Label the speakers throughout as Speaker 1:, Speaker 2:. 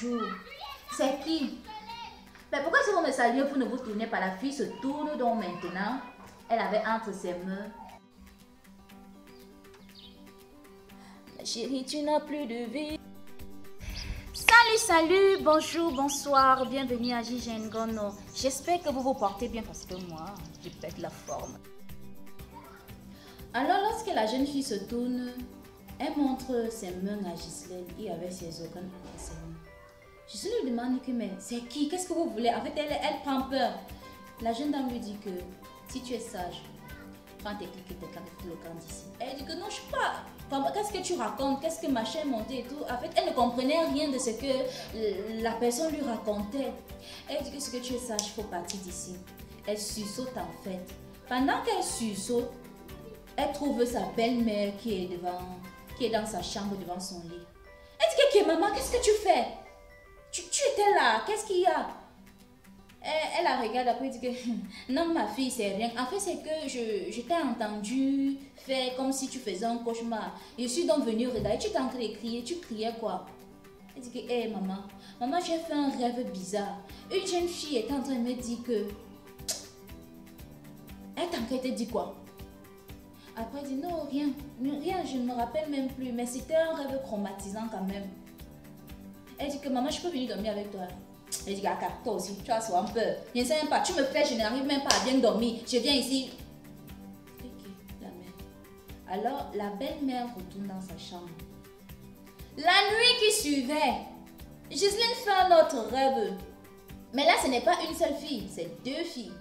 Speaker 1: bonjour. C'est qui? Mais pourquoi si vous me saluez, vous ne vous tournez pas? La fille se tourne donc maintenant. Elle avait entre ses mains. Ma chérie, tu n'as plus de vie. Salut, bonjour, bonsoir, bienvenue à Gigi Ngono. J'espère que vous vous portez bien parce que moi, je pète la forme. Alors, lorsque la jeune fille se tourne, elle montre ses mains à Ghislaine et avec ses organes entre ses mains. Ghislaine lui demande que, mais c'est qui? Qu'est-ce que vous voulez? En fait, elle prend peur. La jeune dame lui dit que si tu es sage, prends tes clics et tes claques et tout le camp d'ici. Elle dit que non, je ne sais pas. Qu'est-ce que tu racontes? Qu'est-ce que machin est monté et tout? En fait, elle ne comprenait rien de ce que la personne lui racontait. Elle dit que ce que tu es sage, il faut partir d'ici. Elle sursaute en fait. Pendant qu'elle sursaute, elle trouve sa belle-mère qui est dans sa chambre devant son lit. Elle dit que maman, qu'est-ce que tu fais? Tu étais là, qu'est-ce qu'il y a? Elle la regarde après et dit que non ma fille c'est rien. En fait c'est que je t'ai entendu faire comme si tu faisais un cauchemar. Je suis donc venue regarder, tu étais en train de crier, tu criais quoi? Elle dit que hé maman j'ai fait un rêve bizarre. Une jeune fille est en train de me dire que... Elle t'a en train de te dire quoi? Après elle dit non rien, je ne me rappelle même plus mais c'était un rêve traumatisant quand même. Elle dit que maman je peux venir dormir avec toi? Elle dit, Kaka, toi aussi, tu vas avoir peur. Je ne sais même pas, tu me fais, je n'arrive même pas à bien dormir. Je viens ici. Ok, la mère. Alors, la belle-mère retourne dans sa chambre. La nuit qui suivait, Ghislaine fait un autre rêve. Mais là, ce n'est pas une seule fille, c'est deux filles.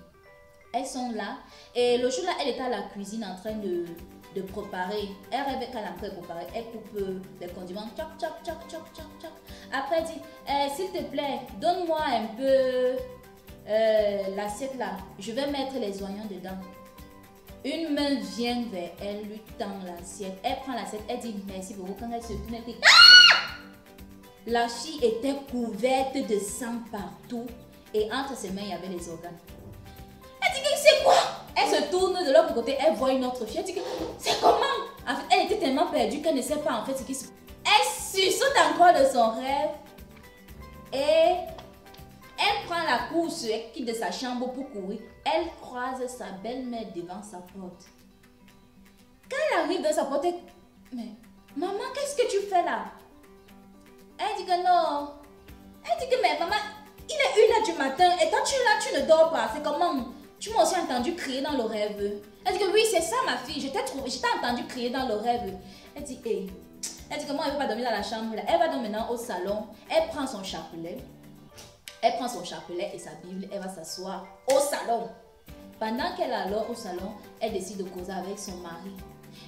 Speaker 1: Elles sont là. Et le jour-là, elle était à la cuisine en train de préparer. Elle rêvait qu'elle est en train de préparer. Elle coupe les condiments. Tchac, tchac, tchac, tchac, tchac, tchac. Après, elle dit, s'il te plaît, donne-moi un peu l'assiette là. Je vais mettre les oignons dedans. Une main vient vers elle, lui tend l'assiette. Elle prend l'assiette, elle dit merci beaucoup. Quand elle se tourne, elle dit, la fille était couverte de sang partout. Et entre ses mains, il y avait les organes. Elle dit que c'est quoi? Elle se tourne de l'autre côté, elle voit une autre fille. Elle dit que c'est comment? En fait, elle était tellement perdue qu'elle ne sait pas en fait ce qui se passe. Elle sursaute encore de son rêve et elle prend la course, elle quitte de sa chambre pour courir. Elle croise sa belle-mère devant sa porte. Quand elle arrive dans sa porte, elle... Mais maman, qu'est-ce que tu fais là? Elle dit que non. Elle dit que mais maman, il est 1h du matin et toi tu es là, tu ne dors pas. C'est comment? Tu m'as aussi entendu crier dans le rêve. Elle dit que oui, c'est ça ma fille. Je t'ai entendu crier dans le rêve. Elle dit, hey. Elle dit que moi, elle ne veut pas dormir dans la chambre. Là. Elle va donc maintenant au salon. Elle prend son chapelet. Elle prend son chapelet et sa Bible. Elle va s'asseoir au salon. Pendant qu'elle est alors au salon, elle décide de causer avec son mari.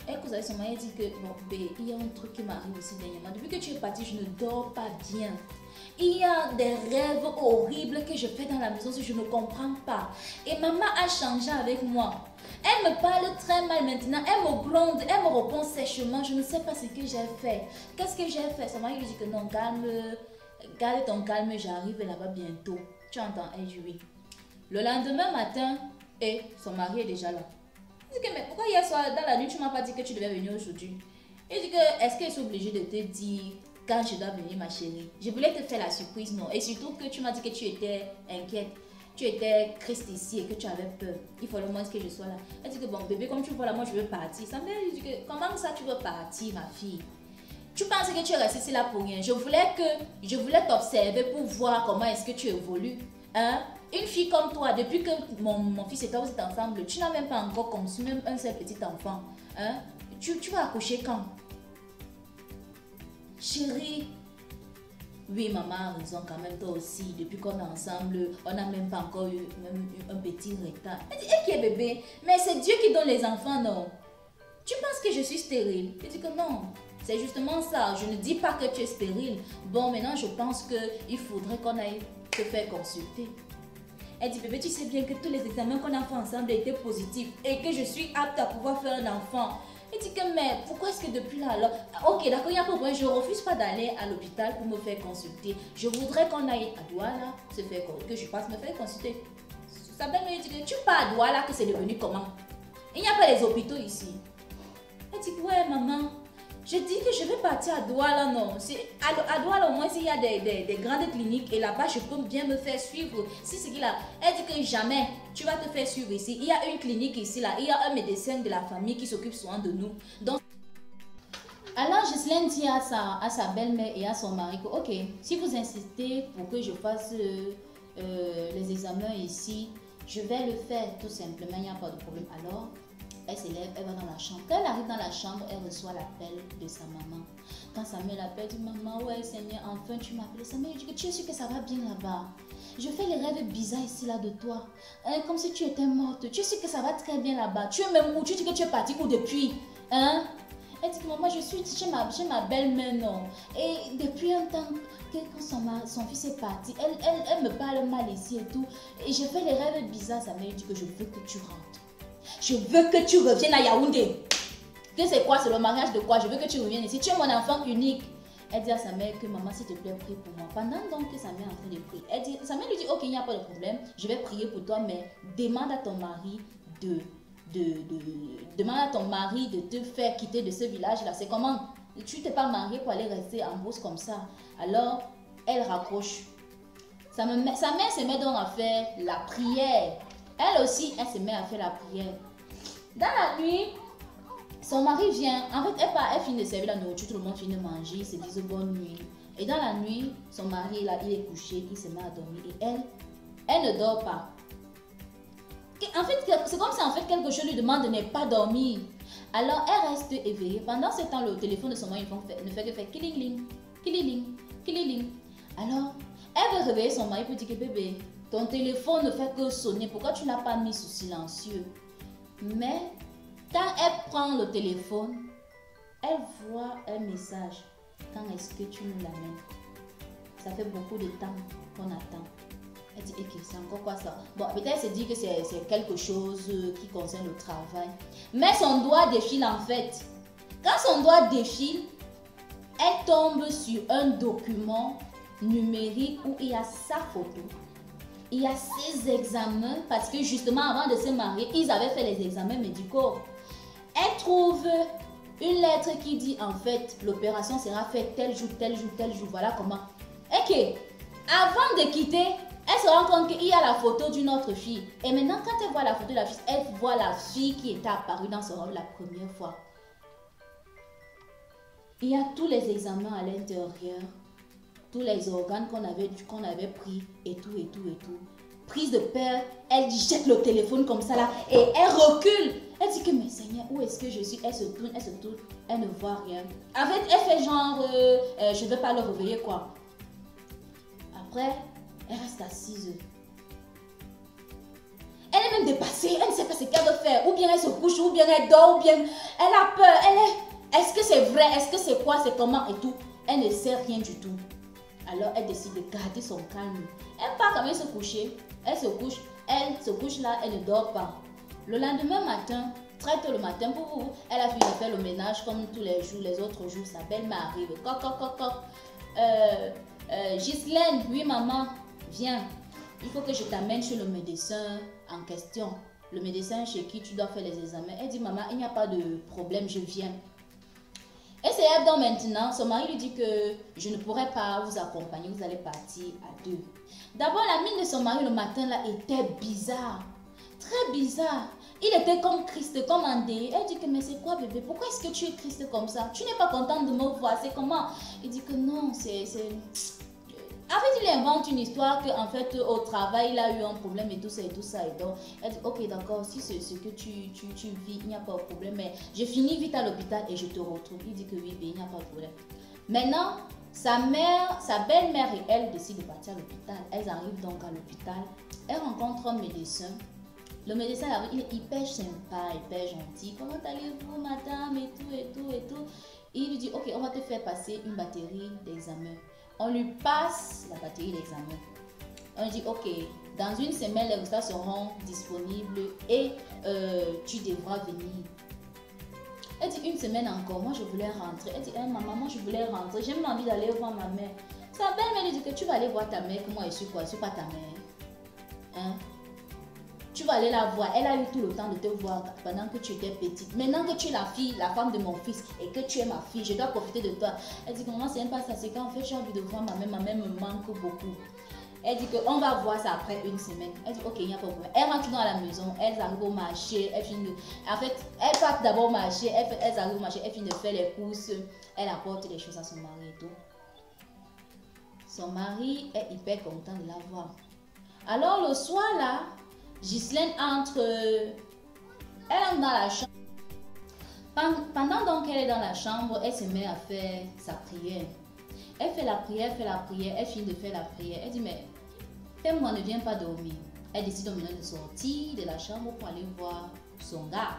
Speaker 1: Elle cause avec son mari. Elle dit que, bon, bébé, il y a un truc qui m'arrive aussi dernièrement. Depuis que tu es partie, je ne dors pas bien. Il y a des rêves horribles que je fais dans la maison si je ne comprends pas. Et maman a changé avec moi. Elle me parle très mal maintenant. Elle me gronde, elle me répond sèchement. Je ne sais pas ce que j'ai fait. Qu'est-ce que j'ai fait? Son mari lui dit que non, garde ton calme, j'arrive là-bas bientôt. Tu entends? Elle dit oui. Le lendemain matin, et son mari est déjà là. Il dit que mais pourquoi hier soir, dans la nuit, tu ne m'as pas dit que tu devais venir aujourd'hui? Il dit que est-ce que je suis obligée de te dire quand je dois venir ma chérie? Je voulais te faire la surprise, non? Et surtout que tu m'as dit que tu étais inquiète. Tu étais triste ici et que tu avais peur. Il faut le moins que je sois là. Elle dit que bon bébé, comme tu vois là, moi je veux partir. Sa mère lui dit que comment ça tu veux partir ma fille? Tu penses que tu es restée ici là pour rien? Je voulais t'observer pour voir comment est-ce que tu évolues. Hein? Une fille comme toi, depuis que mon fils et toi vous êtes ensemble, tu n'as même pas encore conçu même un seul petit enfant. Hein? Tu vas accoucher quand? Chérie, oui, maman a raison quand même, toi aussi. Depuis qu'on est ensemble, on n'a même pas encore eu un petit retard. Elle dit, qui est bébé? Mais c'est Dieu qui donne les enfants, non? Tu penses que je suis stérile? Elle dit que non. C'est justement ça. Je ne dis pas que tu es stérile. Bon, maintenant, je pense qu'il faudrait qu'on aille te faire consulter. Elle dit, bébé, tu sais bien que tous les examens qu'on a fait ensemble étaient positifs et que je suis apte à pouvoir faire un enfant. Elle dit que, mais pourquoi est-ce que depuis là, alors... Ok, d'accord, il y a pas de problème. Je ne refuse pas d'aller à l'hôpital pour me faire consulter. Je voudrais qu'on aille à Douala, que je passe me faire consulter. Sa belle me dit que tu pars à Douala, que c'est devenu comment? Il n'y a pas les hôpitaux ici. Elle dit, ouais, maman, Je dis que je vais partir à Douala, non. À Douala, au moins, s'il y a des grandes cliniques et là-bas, je peux bien me faire suivre. Si c'est qu'il a, elle dit que jamais tu vas te faire suivre ici. Il y a une clinique ici, là. Il y a un médecin de la famille qui s'occupe souvent de nous. Donc, alors, Ghislaine dit à sa belle-mère et à son mari que, ok, si vous insistez pour que je fasse les examens ici, je vais le faire tout simplement, il n'y a pas de problème. Alors, elle s'élève, elle va dans la chambre. Quand elle arrive dans la chambre, elle reçoit l'appel de sa maman. Quand sa mère l'appelle, elle dit, maman, ouais Seigneur, enfin tu m'appelles. Sa mère dit que tu es sûre que ça va bien là-bas. Je fais les rêves bizarres ici là de toi. Hein, comme si tu étais morte. Tu es sûre que ça va très bien là-bas. Tu es même où? Tu dis que tu es partie où depuis? Hein? Elle dit que maman, je suis chez ma belle-mère, non. Et depuis un temps que quand son fils est parti, elle me parle mal ici et tout. Et je fais les rêves bizarres. Sa mère dit que je veux que tu rentres. Je veux que tu reviennes à Yaoundé. Que c'est quoi? C'est le mariage de quoi? Je veux que tu reviennes ici. Tu es mon enfant unique. Elle dit à sa mère que maman, s'il te plaît, prie pour moi. Pendant donc que sa mère est en train de prier, sa mère lui dit, ok, il n'y a pas de problème. Je vais prier pour toi, mais demande à ton mari demande à ton mari de te faire quitter de ce village-là. C'est comment? Tu t'es pas marié pour aller rester en bourse comme ça. Alors, elle raccroche. Sa mère se met donc à faire la prière. Elle aussi, elle se met à faire la prière. Dans la nuit, son mari vient. En fait, elle finit de servir la nourriture, tout le monde finit de manger, ils se disent bonne nuit. Et dans la nuit, son mari, là, il est couché, il se met à dormir. Et elle ne dort pas. En fait, c'est comme si en fait quelque chose lui demande de ne pas dormir. Alors, elle reste éveillée. Pendant ce temps, le téléphone de son mari ne fait que faire kiling, kiling, kiling. Alors, elle veut réveiller son mari pour dire que bébé, ton téléphone ne fait que sonner. Pourquoi tu ne l'as pas mis sous silencieux? Mais quand elle prend le téléphone, elle voit un message. Quand est-ce que tu nous l'amènes? Ça fait beaucoup de temps qu'on attend. Elle dit, ok, c'est encore quoi ça? Bon, peut-être elle se dit que c'est quelque chose qui concerne le travail. Mais son doigt défile en fait. Quand son doigt défile, elle tombe sur un document numérique où il y a sa photo. Il y a ses examens parce que justement avant de se marier, ils avaient fait les examens médicaux. Elle trouve une lettre qui dit en fait l'opération sera faite tel jour, tel jour, tel jour. Voilà comment. Ok, avant de quitter, elle se rend compte qu'il y a la photo d'une autre fille. Et maintenant, quand elle voit la photo de la fille, elle voit la fille qui était apparue dans son rôle la première fois. Il y a tous les examens à l'intérieur, tous les organes qu'on avait pris et tout, et tout, et tout. Prise de peur, elle jette le téléphone comme ça là et elle recule. Elle dit que, mais Seigneur, où est-ce que je suis? Elle se tourne, elle ne voit rien. En fait, elle fait genre, je ne vais pas le réveiller quoi. Après, elle reste assise. Elle est même dépassée, elle ne sait pas ce qu'elle veut faire. Ou bien elle se couche, ou bien elle dort, ou bien elle a peur. Est-ce que c'est vrai? Est-ce que c'est quoi? C'est comment et tout? Elle ne sait rien du tout. Alors elle décide de garder son calme. Elle part quand même se coucher. Elle se couche là, elle ne dort pas. Le lendemain matin, très tôt le matin, elle a fini de faire le ménage comme tous les jours, les autres jours. Sa belle-mère arrive. Coc, coc, coc, coc. Ghislaine, oui maman, viens. Il faut que je t'amène chez le médecin en question. Le médecin chez qui tu dois faire les examens. Elle dit, maman, il n'y a pas de problème, je viens. Et c'est elle donc maintenant, son mari lui dit que je ne pourrais pas vous accompagner, vous allez partir à deux. D'abord, la mine de son mari le matin là était bizarre. Très bizarre. Il était comme triste, comme endeuillé. Elle dit que mais c'est quoi bébé? Pourquoi est-ce que tu es triste comme ça? Tu n'es pas contente de me voir, c'est comment? Il dit que non, c'est... En fait, il invente une histoire qu'en fait, au travail, il a eu un problème et tout ça et tout ça. Et donc, elle dit, ok, d'accord, si c'est ce que tu vis, il n'y a pas de problème. Mais je finis vite à l'hôpital et je te retrouve. Il dit que oui, il n'y a pas de problème. Maintenant, sa belle-mère et elle décident de partir à l'hôpital. Elles arrivent donc à l'hôpital. Elles rencontrent un médecin. Le médecin, il est hyper sympa, hyper gentil. Comment allez-vous, madame? Et tout, et tout, et tout. Il lui dit, ok, on va te faire passer une batterie d'examen. On lui passe la batterie d'examen. On lui dit, ok, dans une semaine, les résultats seront disponibles et tu devras venir. Elle dit, une semaine encore, moi je voulais rentrer. Elle dit, maman, moi je voulais rentrer, j'ai même envie d'aller voir ma mère. Sa belle-mère lui dit que tu vas aller voir ta mère, que moi je suis quoi, je suis pas ta mère. Hein? tu vas aller la voir. Elle a eu tout le temps de te voir pendant que tu étais petite. Maintenant que tu es la fille, la femme de mon fils et que tu es ma fille, je dois profiter de toi. Elle dit, maman, c'est même pas ça. C'est qu'en fait, j'ai envie de voir ma mère. Ma mère me manque beaucoup. Elle dit qu'on va voir ça après une semaine. Elle dit, ok, il n'y a pas de problème. Elle rentre dans la maison, elles arrivent au marché, elles finissent de... En fait, elles partent d'abord au marché, elles arrivent au marché, elles finissent de faire les courses, elle apporte les choses à son mari et tout. Son mari est hyper content de la voir. Alors le soir là, Ghislaine entre dans la chambre. Pendant donc qu'elle est dans la chambre, elle se met à faire sa prière. Elle fait la prière, elle finit de faire la prière. Elle dit, mais fais-moi, ne viens pas dormir. Elle décide maintenant de sortir de la chambre pour aller voir son gars.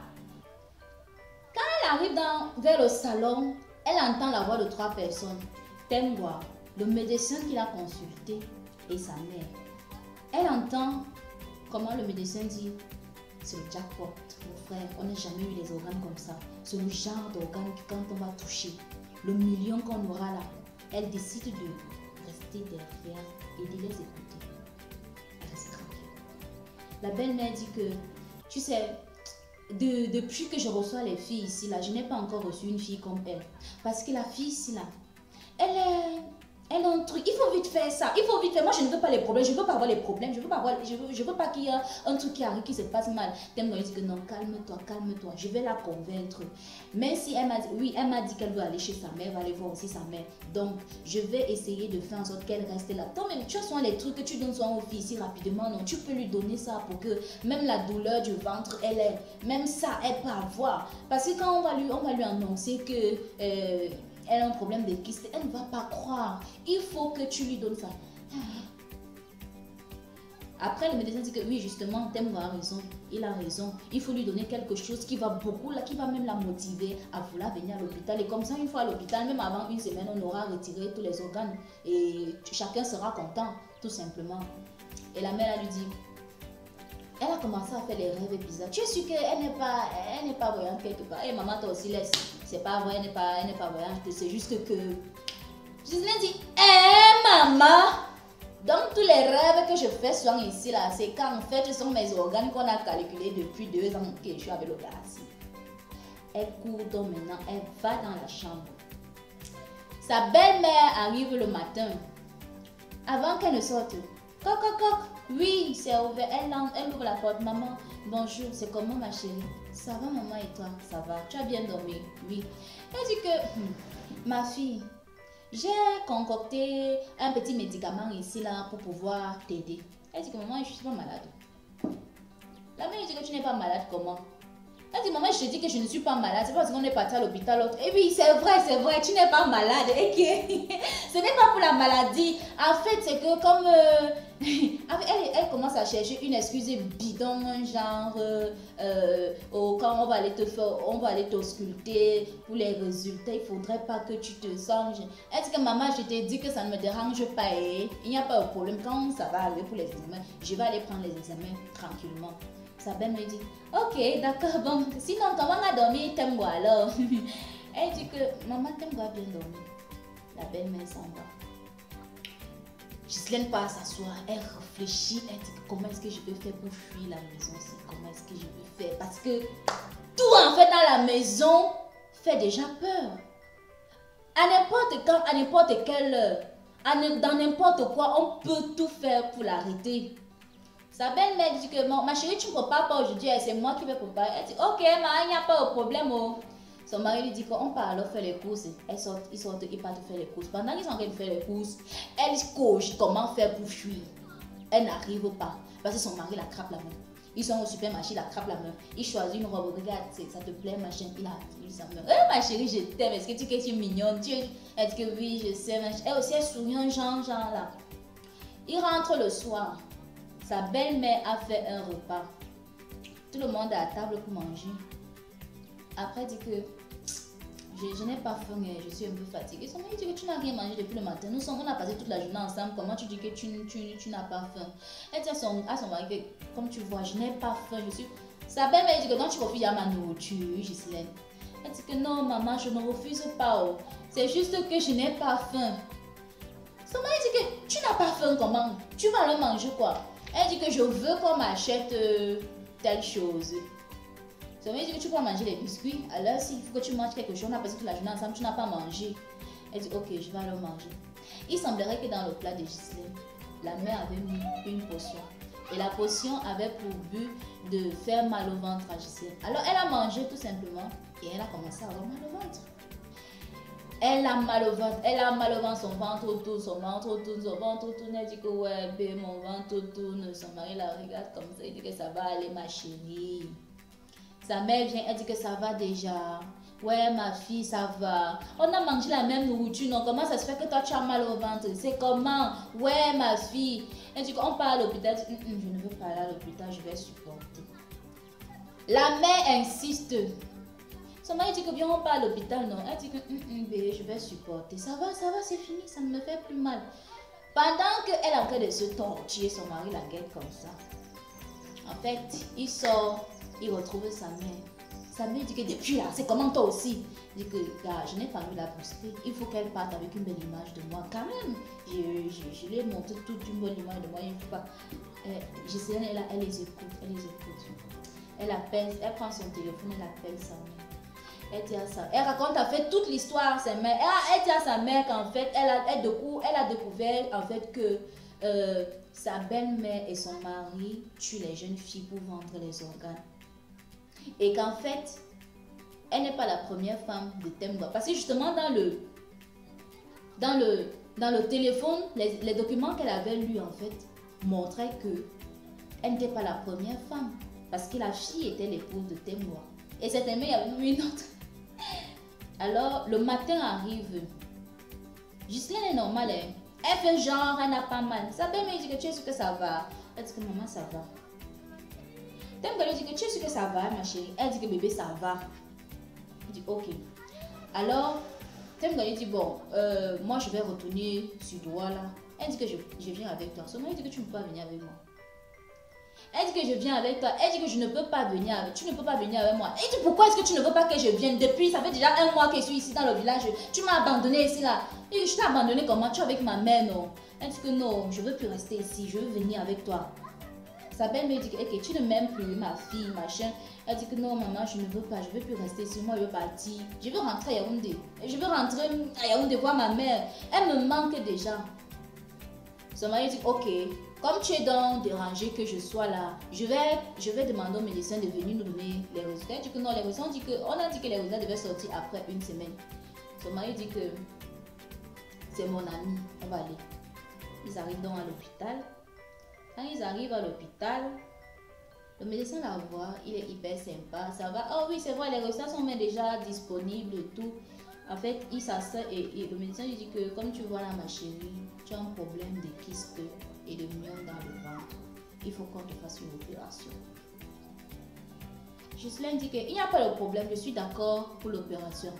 Speaker 1: Quand elle arrive vers le salon, elle entend la voix de 3 personnes. Temwa, le médecin qui l'a consulté et sa mère. Elle entend comment le médecin dit, c'est le jackpot, mon frère, on n'a jamais eu des organes comme ça. C'est le genre d'organes que quand on va toucher, le million qu'on aura là, elle décide de rester derrière et de les écouter. Elle reste tranquille. La belle-mère dit que, tu sais, depuis que je reçois les filles ici là, je n'ai pas encore reçu une fille comme elle. Parce que la fille ici là, elle a un truc, il faut vite faire ça, il faut vite faire. Moi je ne veux pas les problèmes, je ne veux pas avoir les problèmes, je veux pas qu'il y ait un truc qui arrive, qui se passe mal. Temwa dit que non, calme-toi, je vais la convaincre. Même si elle m'a dit, oui, elle m'a dit qu'elle veut aller chez sa mère, elle va aller voir aussi sa mère. Donc je vais essayer de faire en sorte qu'elle reste là. Toi-même, tu as souvent les trucs que tu donnes souvent aux filles ici rapidement, non, tu peux lui donner ça pour que même la douleur du ventre, même ça, elle peut avoir. Parce que quand on va lui annoncer que elle a un problème de kyste, elle ne va pas croire. Il faut que tu lui donnes ça. Après, le médecin dit que oui, justement, Temwa a raison. Il a raison. Il faut lui donner quelque chose qui va beaucoup, là, qui va même la motiver à vouloir venir à l'hôpital. Et comme ça, une fois à l'hôpital, même avant une semaine, on aura retiré tous les organes. Et chacun sera content, tout simplement. Et la mère, elle lui dit, elle a commencé à faire des rêves bizarres. Tu es sûre qu'elle n'est pas voyante quelque part? Et maman, toi aussi, laisse. C'est pas vrai, elle n'est pas voyante. C'est juste que... Ghislaine dit, maman, donc tous les rêves que je fais souvent ici, là, c'est qu'en fait, ce sont mes organes qu'on a calculés depuis 2 ans que je suis avec le gars ici. Elle court donc maintenant, elle va dans la chambre. Sa belle-mère arrive le matin. Avant qu'elle ne sorte, coq, oui, c'est ouvert. Elle ouvre la porte. Maman, bonjour, c'est comment ma chérie? Ça va maman et toi? Ça va, tu as bien dormi? Oui. Elle dit que, ma fille, j'ai concocté un petit médicament ici là pour pouvoir t'aider. Elle dit que maman, je suis pas malade. La mère dit que tu n'es pas malade, comment? Elle dit, maman, je te dis que je ne suis pas malade. C'est parce qu'on est parti à l'hôpital. Et oui, c'est vrai, tu n'es pas malade. Et que ce n'est pas pour la maladie. En fait, c'est que comme... elle commence à chercher une excuse bidon, genre... quand on va aller t'ausculter pour les résultats, il ne faudrait pas que tu te sens... Elle dit que maman, je t'ai dit que ça ne me dérange pas. Et il n'y a pas de problème. Quand ça va arriver pour les examens, je vais aller prendre les examens tranquillement. Sa belle me dit, ok, d'accord, bon, sinon comment on a dormi, Temwa alors? Elle dit que maman, Temwa a bien dormi. La belle-mère s'en va. Ghislaine passe s'asseoir, elle réfléchit, elle dit comment est-ce que je peux faire pour fuir la maison, comment est-ce que je peux faire? Parce que tout en fait dans la maison fait déjà peur. À n'importe quand, à n'importe quelle heure, dans n'importe quoi, on peut tout faire pour l'arrêter. Sa belle-mère dit que ma chérie, tu ne prépares pas aujourd'hui, c'est moi qui vais préparer. Elle dit, ok, il n'y a pas de problème. Oh. Son mari lui dit qu'on part alors faire les courses. Ils partent faire les courses. Pendant qu'ils sont en train de faire les courses, elle cogite comment faire pour fuir. Elle n'arrive pas parce que son mari la crappe la main. Ils sont au supermarché, il attrape la main. Il choisit une robe, regarde, ça te plaît, machin. Il a sa main. Ma chérie, je t'aime. Est-ce que tu es mignonne? Elle dit que oui, je sais. Elle aussi, elle sourit un genre là. Il rentre le soir. Sa belle-mère a fait un repas. Tout le monde est à table pour manger. Après, elle dit que je n'ai pas faim et je suis un peu fatiguée. Son mari dit que tu n'as rien mangé depuis le matin. On a passé toute la journée ensemble. Comment tu dis que tu n'as pas faim? Elle dit à son mari que, comme tu vois, je n'ai pas faim. Sa belle-mère dit que non, tu refuses à ma nourriture, Ghislaine. Elle dit que non, maman, je ne refuse pas. Oh. C'est juste que je n'ai pas faim. Son mari dit que tu n'as pas faim, comment? Tu vas le manger quoi? Elle dit que je veux qu'on m'achète telle chose. Ça veut dire que tu peux manger les biscuits. Alors, s'il faut que tu manges quelque chose, on a passé toute la journée ensemble, tu n'as pas mangé. Elle dit, ok, je vais alors manger. Il semblerait que dans le plat de Ghislaine, la mère avait mis une potion. Et la potion avait pour but de faire mal au ventre à Ghislaine. Alors, elle a mangé tout simplement et elle a commencé à avoir mal au ventre. Elle a mal au ventre, son ventre tourne, son ventre tourne, son ventre tourne. Elle dit que ouais, bé, mon ventre tourne. Son mari la regarde comme ça, il dit que ça va aller, ma chérie. Sa mère vient, elle dit que ça va déjà. Ouais, ma fille, ça va. On a mangé la même nourriture, non? Comment ça se fait que toi, tu as mal au ventre? C'est comment? Ouais, ma fille. Elle dit qu'on part à l'hôpital. Je ne veux pas aller à l'hôpital, je vais supporter. La mère insiste. Son mari dit que bien, on part à l'hôpital, non? Elle dit que je vais supporter. Ça va, c'est fini, ça ne me fait plus mal. Pendant qu'elle est en train de se torturer, son mari la guette comme ça. En fait, il sort, il retrouve sa mère. Sa mère dit que depuis là, c'est comment toi aussi? Il dit que je n'ai pas vu la brusquer. Il faut qu'elle parte avec une belle image de moi. Quand même, je lui ai montré toute une bonne image de moi. Il ne faut pas. Ghislaine est là, elle les écoute. Elle appelle, elle prend son téléphone, elle appelle sa mère. Elle dit à sa, elle raconte en fait toute l'histoire à sa mère. Elle dit à sa mère qu'en fait, elle a découvert en fait que sa belle-mère et son mari tuent les jeunes filles pour vendre les organes. Et qu'en fait, elle n'est pas la première femme de Temgwa. Parce que justement, dans le téléphone, les documents qu'elle avait lus, en fait, montraient que elle n'était pas la première femme. Parce que la fille était l'épouse de Temgwa. Et cette aimée, il y avait même une autre. Alors, le matin arrive. Ghislaine est normale. Hein? Elle fait genre, elle n'a pas mal. Sa belle-mère dit que tu es sûre que ça va. Elle dit que maman, ça va. Temgwa lui dit que tu es sûre que ça va, ma chérie. Elle dit que bébé, ça va. Il dit ok. Alors, Temgwa lui dit bon, moi je vais retourner sur Douala. Elle dit que je viens avec toi. Son mari dit que tu ne peux pas venir avec moi. Elle dit que je viens avec toi. Elle dit que je ne peux pas venir avec. Tu ne peux pas venir avec moi. Elle dit pourquoi est-ce que tu ne veux pas que je vienne? Depuis, ça fait déjà 1 mois que je suis ici dans le village. Tu m'as abandonné ici là. Et je t'ai abandonné comment? Tu es avec ma mère, non? Elle dit que non, je ne veux plus rester ici. Je veux venir avec toi. Sa belle-mère dit que okay, tu ne m'aimes plus, ma fille, machin. Elle dit que non, maman, je ne veux pas. Je ne veux plus rester ici. Moi, je veux partir. Je veux rentrer à Yaoundé. Je veux rentrer à Yaoundé voir ma mère. Elle me manque déjà. Son mari dit ok. Comme tu es donc dérangé que je sois là, je vais demander au médecin de venir nous donner les résultats. Il dit que non, les résultats, on a dit que les résultats devaient sortir après 1 semaine. Son mari dit que c'est mon ami, on va aller. Ils arrivent donc à l'hôpital. Quand ils arrivent à l'hôpital, le médecin la voit, il est hyper sympa, ça va. Oh oui, c'est vrai, les résultats sont même déjà disponibles et tout. En fait, il s'assure et le médecin lui dit que comme tu vois là, ma chérie, tu as un problème de kyste et de myome dans le ventre. Il faut qu'on te fasse une opération. Ghislaine dit qu'il n'y a pas de problème, je suis d'accord pour l'opération.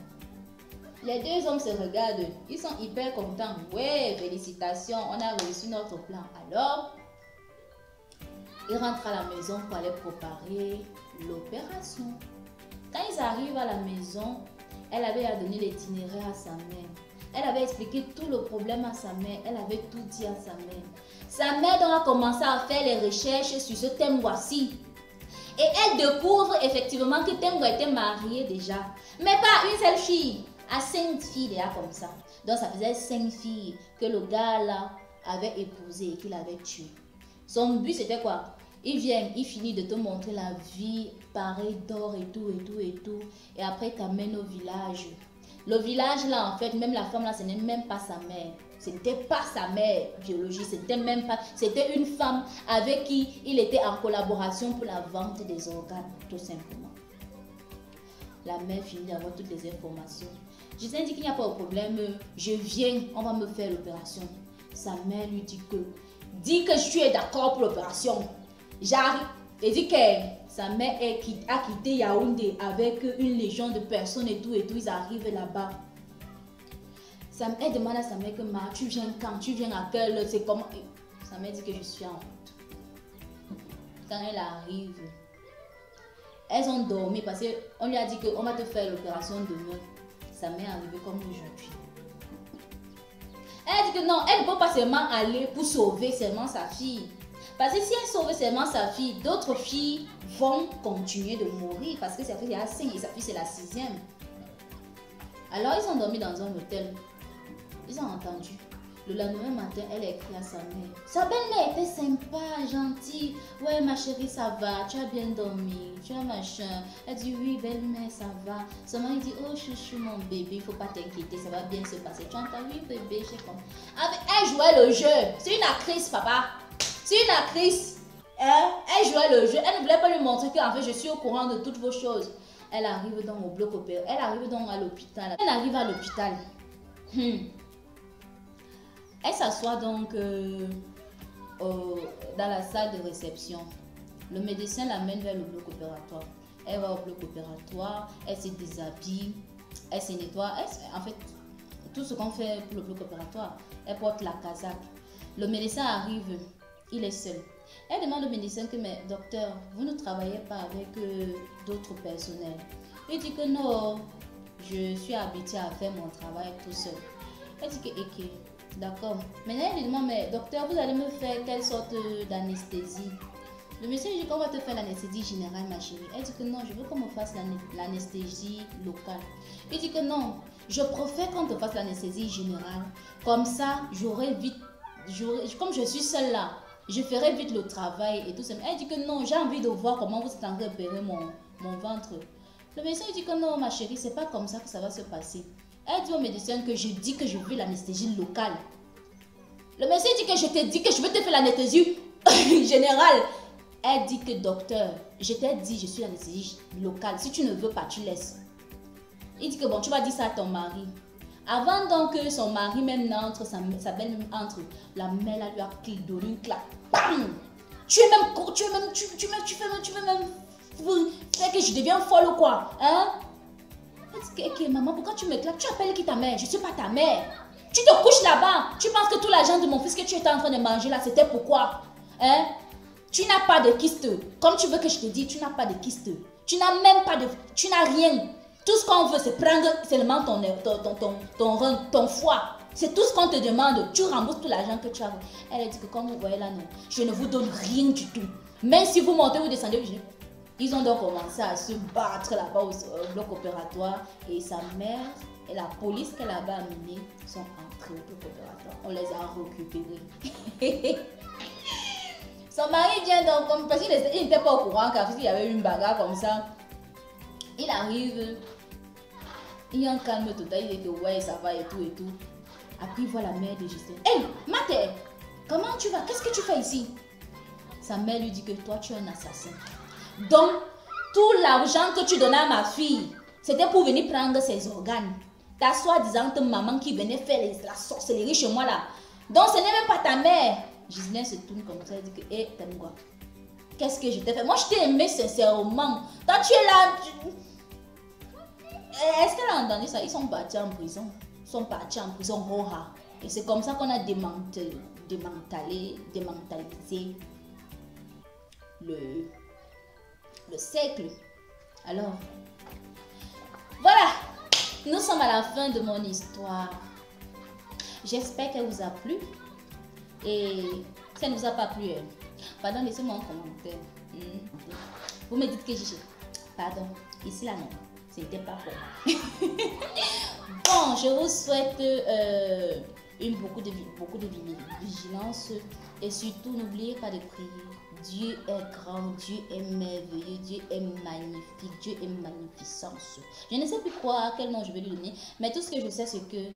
Speaker 1: Les deux hommes se regardent, ils sont hyper contents. Ouais, félicitations, on a réussi notre plan. Alors, ils rentrent à la maison pour aller préparer l'opération. Quand ils arrivent à la maison, elle avait donné l'itinéraire à sa mère. Elle avait expliqué tout le problème à sa mère. Elle avait tout dit à sa mère. Sa mère donc a commencé à faire les recherches sur ce Temgwa-ci. Et elle découvre effectivement que Temgwa était marié déjà. Mais pas une seule fille. À 5 filles déjà comme ça. Donc ça faisait 5 filles que le gars là avait épousées et qu'il avait tuées. Son but c'était quoi? Il vient, il finit de te montrer la vie pareil d'or et tout et tout et tout. Et après il t'amène au village. Le village là en fait, même la femme là, ce n'est même pas sa mère. Ce n'était pas sa mère biologique, c'était même pas. C'était une femme avec qui il était en collaboration pour la vente des organes, tout simplement. La mère finit d'avoir toutes les informations. Ghislaine dit qu'il n'y a pas de problème, je viens, on va me faire l'opération. Sa mère lui dit que je suis d'accord pour l'opération. J'arrive. Elle dit que sa mère a quitté Yaoundé avec une légion de personnes et tout, ils arrivent là-bas. Elle demande à sa mère que tu viens quand? Tu viens à quelle heure? C'est comment? Sa mère dit que je suis en route. Quand elle arrive, elles ont dormi parce qu'on lui a dit qu'on va te faire l'opération demain. Sa mère est arrivée comme aujourd'hui. Elle dit que non, elle ne peut pas seulement aller pour sauver seulement sa fille. Parce que si elle sauve seulement sa fille, d'autres filles vont continuer de mourir parce que sa fille est à 5 et sa fille c'est la 6e. Alors ils ont dormi dans un hôtel. Ils ont entendu. Le lendemain matin, elle a écrit à sa mère. Sa belle-mère était sympa, gentille. Ouais, ma chérie, ça va. Tu as bien dormi. Tu as machin. Elle dit oui, belle-mère, ça va. Seulement, il dit oh, chouchou, mon bébé, il ne faut pas t'inquiéter. Ça va bien se passer. Tu entends? Oui, bébé, j'ai compris. Elle jouait le jeu. C'est une actrice, papa. C'est une actrice. Hein? Elle jouait le jeu. Elle ne voulait pas lui montrer qu'en fait, je suis au courant de toutes vos choses. Elle arrive donc au bloc opératoire. Elle arrive donc à l'hôpital. Elle arrive à l'hôpital. Elle s'assoit donc dans la salle de réception. Le médecin l'amène vers le bloc opératoire. Elle va au bloc opératoire, elle se déshabille, elle se nettoie. En fait, tout ce qu'on fait pour le bloc opératoire, elle porte la casaque. Le médecin arrive, il est seul. Elle demande au médecin que, mais docteur, vous ne travaillez pas avec d'autres personnels. Il dit que non, je suis habituée à faire mon travail tout seul. Elle dit que ok. D'accord. Maintenant, elle lui demande, mais docteur, vous allez me faire quelle sorte d'anesthésie? Le médecin dit qu'on va te faire l'anesthésie générale, ma chérie. Elle dit que non, je veux qu'on me fasse l'anesthésie locale. Il dit que non, je préfère qu'on te fasse l'anesthésie générale. Comme ça, comme je suis seule là, je ferai vite le travail et tout ça. Elle dit que non, j'ai envie de voir comment vous êtes en train d'opérer mon ventre. Le médecin dit que non, ma chérie, c'est pas comme ça que ça va se passer. Elle dit au médecin que je dis que je veux l'anesthésie locale. Le médecin dit que je te dis que je veux te faire l'anesthésie générale. Elle dit que docteur, je t'ai dit je suis l'anesthésie locale. Si tu ne veux pas, tu laisses. Il dit que bon, tu vas dire ça à ton mari. Avant donc que son mari même n'entre, sa belle même entre, la mère là lui a donné une claque. Bam! Tu veux même faire que je deviens folle ou quoi? Hein? Ok, maman, pourquoi tu me claques? Tu appelles qui ta mère? Je ne suis pas ta mère. Tu te couches là-bas. Tu penses que tout l'argent de mon fils que tu étais en train de manger là, c'était pourquoi? Hein? Tu n'as pas de kyste. Comme tu veux que je te dise, tu n'as pas de kyste. Tu n'as même pas de... Tu n'as rien. Tout ce qu'on veut, c'est prendre seulement ton foie. C'est tout ce qu'on te demande. Tu rembourses tout l'argent que tu as. Elle a dit que comme vous voyez là, non, je ne vous donne rien du tout. Même si vous montez ou descendez, ils ont donc commencé à se battre là-bas au bloc opératoire. Et sa mère et la police qu'elle avait amenée sont entrés au bloc opératoire. On les a récupérés. Son mari vient donc, parce qu'il n'était pas au courant qu'il y avait une bagarre comme ça. Il arrive, il y a un calme total, il dit que ouais, ça va et tout et tout. Après, il voit la mère de Justine. Hey, Mathé, comment tu vas? Qu'est-ce que tu fais ici? Sa mère lui dit que toi, tu es un assassin. Donc, tout l'argent que tu donnais à ma fille, c'était pour venir prendre ses organes. Ta soi-disant maman qui venait faire la sorcellerie chez moi là. Donc, ce n'est même pas ta mère. Gisèle se tourne comme ça et dit que, hé, t'aimes quoi? Qu'est-ce que je t'ai fait? Moi, je t'ai aimé sincèrement. Toi, tu es là. Est-ce qu'elle a entendu ça? Ils sont partis en prison. Ils sont partis en prison. Et c'est comme ça qu'on a démantalisé le siècle. Alors, voilà. Nous sommes à la fin de mon histoire. J'espère qu'elle vous a plu. Et si elle ne vous a pas plu, pardon, laissez-moi un commentaire. Vous me dites que j'ai... Pardon, ici là non, c'était pas pour moi. Bon, je vous souhaite beaucoup de vigilance. Et surtout, n'oubliez pas de prier. Dieu est grand, Dieu est merveilleux, Dieu est magnifique, Dieu est magnificence. Je ne sais plus quel nom je vais lui donner, mais tout ce que je sais, c'est que